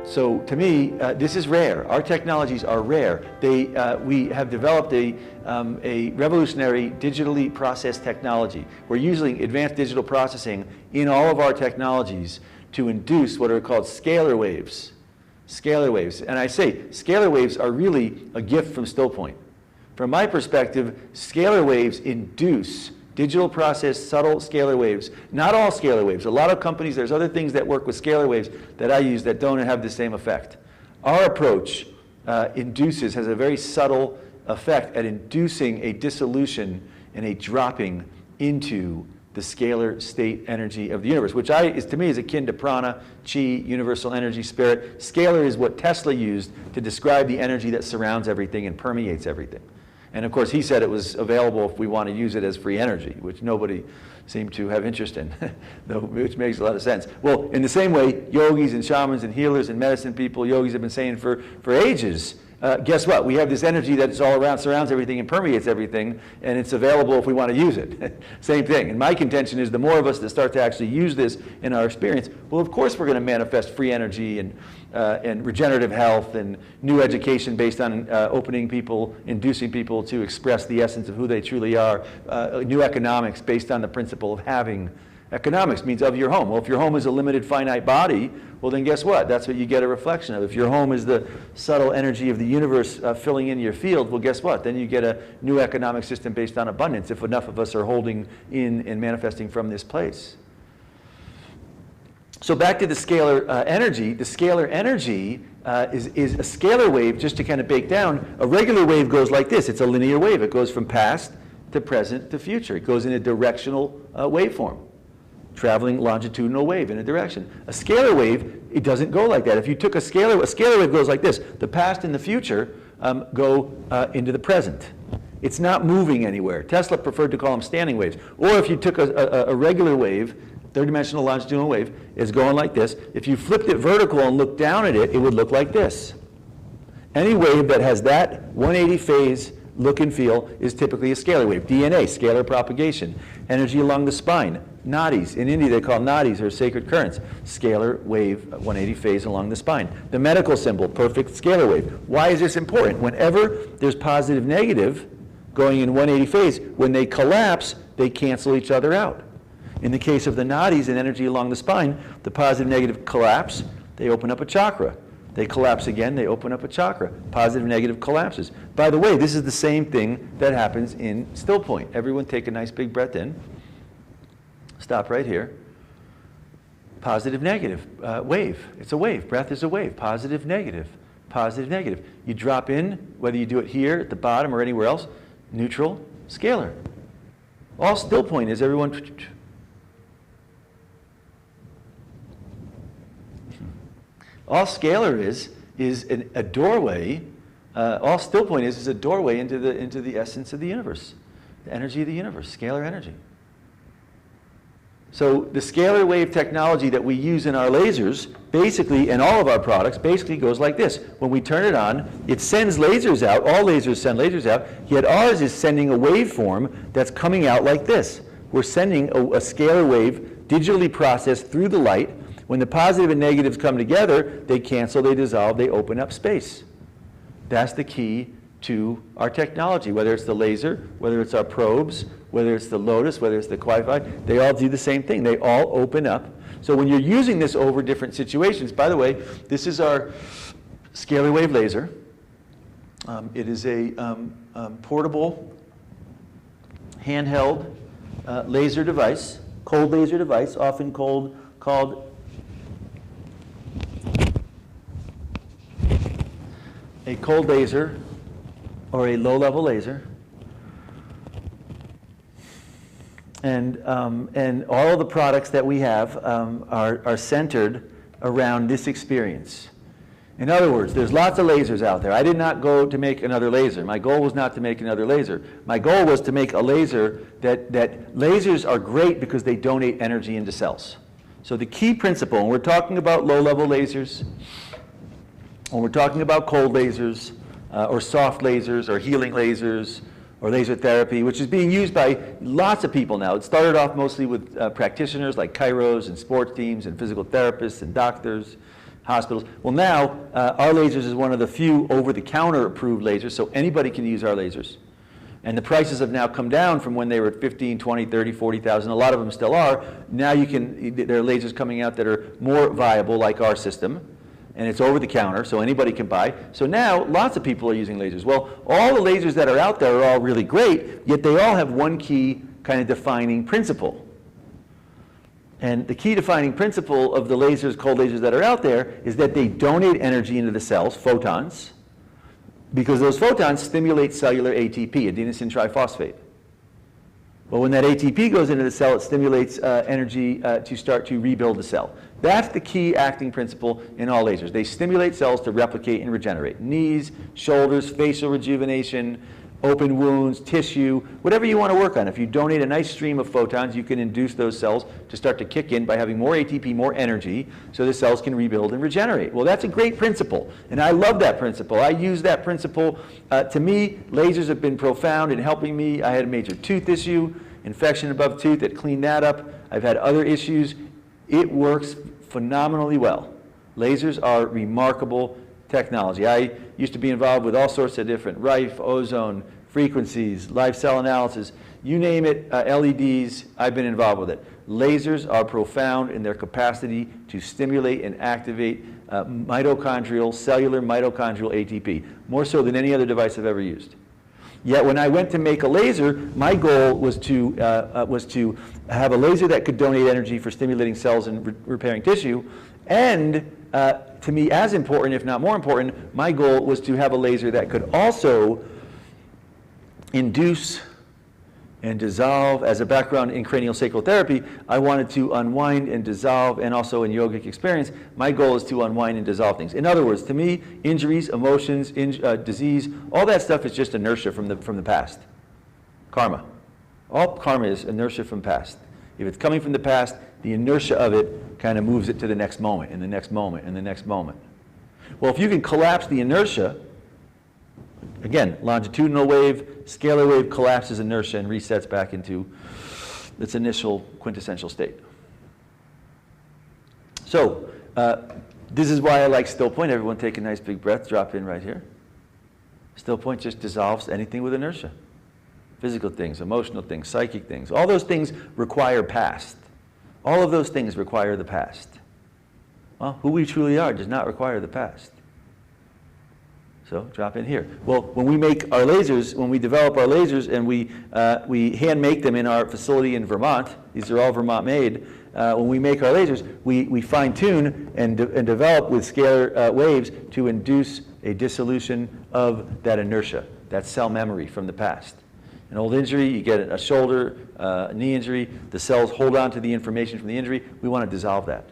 So to me, this is rare. Our technologies are rare. We have developed a revolutionary digitally processed technology. We're using advanced digital processing in all of our technologies to induce what are called scalar waves. Scalar waves. And I say scalar waves are really a gift from Still Point. From my perspective, scalar waves induce digital processed subtle scalar waves. Not all scalar waves. A lot of companies, there's other things that work with scalar waves that I use that don't have the same effect. Our approach has a very subtle effect at inducing a dissolution and a dropping into the scalar state energy of the universe, which to me is akin to prana, chi, universal energy, spirit. Scalar is what Tesla used to describe the energy that surrounds everything and permeates everything. And of course, he said it was available if we want to use it as free energy, which nobody seemed to have interest in, which makes a lot of sense. Well, in the same way, yogis and shamans and healers and medicine people, yogis have been saying for ages, guess what? We have this energy that's all around, surrounds everything and permeates everything, and it's available if we want to use it. Same thing. And my contention is the more of us that start to actually use this in our experience, well, of course we're going to manifest free energy and regenerative health and new education based on opening people, inducing people to express the essence of who they truly are, new economics based on the principle of having. Economics means of your home. Well, if your home is a limited finite body, well then guess what? That's what you get a reflection of. If your home is the subtle energy of the universe filling in your field, well guess what? Then you get a new economic system based on abundance if enough of us are holding in and manifesting from this place. So back to the scalar energy. The scalar energy is a scalar wave, just to kind of break down. A regular wave goes like this. It's a linear wave. It goes from past to present to future. It goes in a directional waveform, traveling longitudinal wave in a direction. A scalar wave, it doesn't go like that. If you took a scalar wave goes like this. The past and the future go into the present. It's not moving anywhere. Tesla preferred to call them standing waves. Or if you took a regular wave, third-dimensional longitudinal wave, is going like this. If you flipped it vertical and looked down at it, it would look like this. Any wave that has that 180 phase look and feel is typically a scalar wave. DNA, scalar propagation. Energy along the spine. Nadis. In India, they call nadis, or sacred currents. Scalar wave, 180 phase along the spine. The medical symbol, perfect scalar wave. Why is this important? Whenever there's positive, negative going in 180 phase, when they collapse, they cancel each other out. In the case of the nadis and energy along the spine, the positive, negative collapse, they open up a chakra. They collapse again, they open up a chakra. Positive, negative collapses. By the way, this is the same thing that happens in Still Point. Everyone take a nice big breath in. Stop right here. Positive, negative wave. It's a wave. Breath is a wave. Positive, negative. Positive, negative. You drop in, whether you do it here at the bottom or anywhere else, neutral, scalar. All Still Point is everyone. All scalar is a doorway. All Still Point is a doorway into the essence of the universe, the energy of the universe, scalar energy. So the scalar wave technology that we use in our lasers, basically, and all of our products, basically goes like this. When we turn it on, it sends lasers out. All lasers send lasers out. Yet ours is sending a waveform that's coming out like this. We're sending a scalar wave digitally processed through the light. When the positive and negatives come together, they cancel, they dissolve, they open up space. That's the key to our technology, whether it's the laser, whether it's our probes, whether it's the Lotus, whether it's the Wi-Fi, they all do the same thing. They all open up. So when you're using this over different situations, by the way, this is our scalar wave laser. It is a portable, handheld laser device, cold laser device, often called a cold laser or a low-level laser. And all of the products that we have are centered around this experience. In other words, there's lots of lasers out there. I did not go to make another laser. My goal was not to make another laser. My goal was to make a laser that lasers are great because they donate energy into cells. So the key principle, and we're talking about low-level lasers, when we're talking about cold lasers, or soft lasers, or healing lasers, or laser therapy, which is being used by lots of people now. It started off mostly with practitioners like chiros and sports teams and physical therapists and doctors hospitals. Well, now our lasers is one of the few over-the-counter approved lasers, so anybody can use our lasers. And the prices have now come down from when they were at 15, 20, 30, 40,000. A lot of them still are. Now there are lasers coming out that are more viable, like our system. And it's over the counter, so anybody can buy. So now lots of people are using lasers. Well, all the lasers that are out there are all really great, yet they all have one key kind of defining principle. And the key defining principle of the lasers, cold lasers that are out there, is that they donate energy into the cells, photons, because those photons stimulate cellular ATP, adenosine triphosphate. Well, when that ATP goes into the cell, it stimulates energy to start to rebuild the cell. That's the key acting principle in all lasers. They stimulate cells to replicate and regenerate. Knees, shoulders, facial rejuvenation, open wounds, tissue, whatever you want to work on. If you donate a nice stream of photons, you can induce those cells to start to kick in by having more ATP, more energy, so the cells can rebuild and regenerate. Well, that's a great principle, and I love that principle. I use that principle. To me, lasers have been profound in helping me. I had a major tooth issue, infection above tooth, that cleaned that up. I've had other issues. It works phenomenally well. Lasers are remarkable technology. I used to be involved with all sorts of different Rife, ozone, frequencies, live cell analysis, you name it, LEDs, I've been involved with it. Lasers are profound in their capacity to stimulate and activate cellular mitochondrial ATP, more so than any other device I've ever used. Yet when I went to make a laser, my goal was to have a laser that could donate energy for stimulating cells and repairing tissue, and to me, as important, if not more important, my goal was to have a laser that could also induce and dissolve. As a background in craniosacral therapy, I wanted to unwind and dissolve, and also in yogic experience, my goal is to unwind and dissolve things. In other words, to me, injuries, emotions, disease, all that stuff is just inertia from the past. Karma. All karma is inertia from past. If it's coming from the past, the inertia of it kind of moves it to the next moment, and the next moment, and the next moment. Well, if you can collapse the inertia, again, longitudinal wave, scalar wave collapses inertia and resets back into its initial quintessential state. So, this is why I like still point. Everyone take a nice big breath, drop in right here. Still point just dissolves anything with inertia. Physical things, emotional things, psychic things. All those things require past. All of those things require the past. Well, who we truly are does not require the past. So drop in here. Well, when we make our lasers, when we develop our lasers and we hand make them in our facility in Vermont, these are all Vermont made, when we make our lasers, we fine tune and develop with scalar waves to induce a dissolution of that inertia, that cell memory from the past. An old injury, you get a shoulder, a knee injury, the cells hold on to the information from the injury. We want to dissolve that.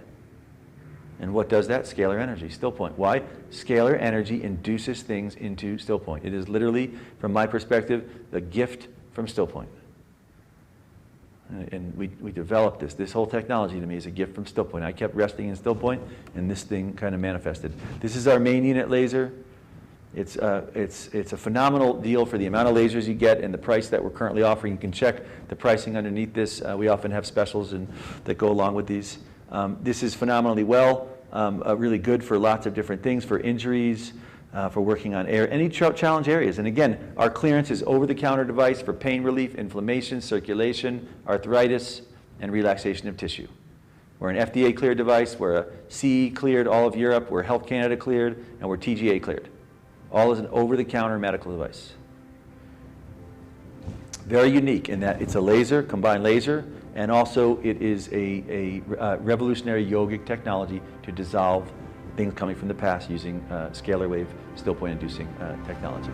And what does that? Scalar energy, still point. Why? Scalar energy induces things into still point. It is literally, from my perspective, the gift from still point. And we developed this. This whole technology to me is a gift from still point. I kept resting in still point, and this thing kind of manifested. This is our main unit laser. It's a phenomenal deal for the amount of lasers you get and the price that we're currently offering. You can check the pricing underneath this. We often have specials that go along with these. This is phenomenally really good for lots of different things, for injuries, for working on any challenge areas. And again, our clearance is over-the-counter device for pain relief, inflammation, circulation, arthritis, and relaxation of tissue. We're an FDA cleared device. We're a CE cleared, all of Europe. We're Health Canada cleared, and we're TGA cleared. All is an over-the-counter medical device. Very unique in that it's a laser, combined laser, and also it is a revolutionary yogic technology to dissolve things coming from the past using scalar wave still point inducing technology.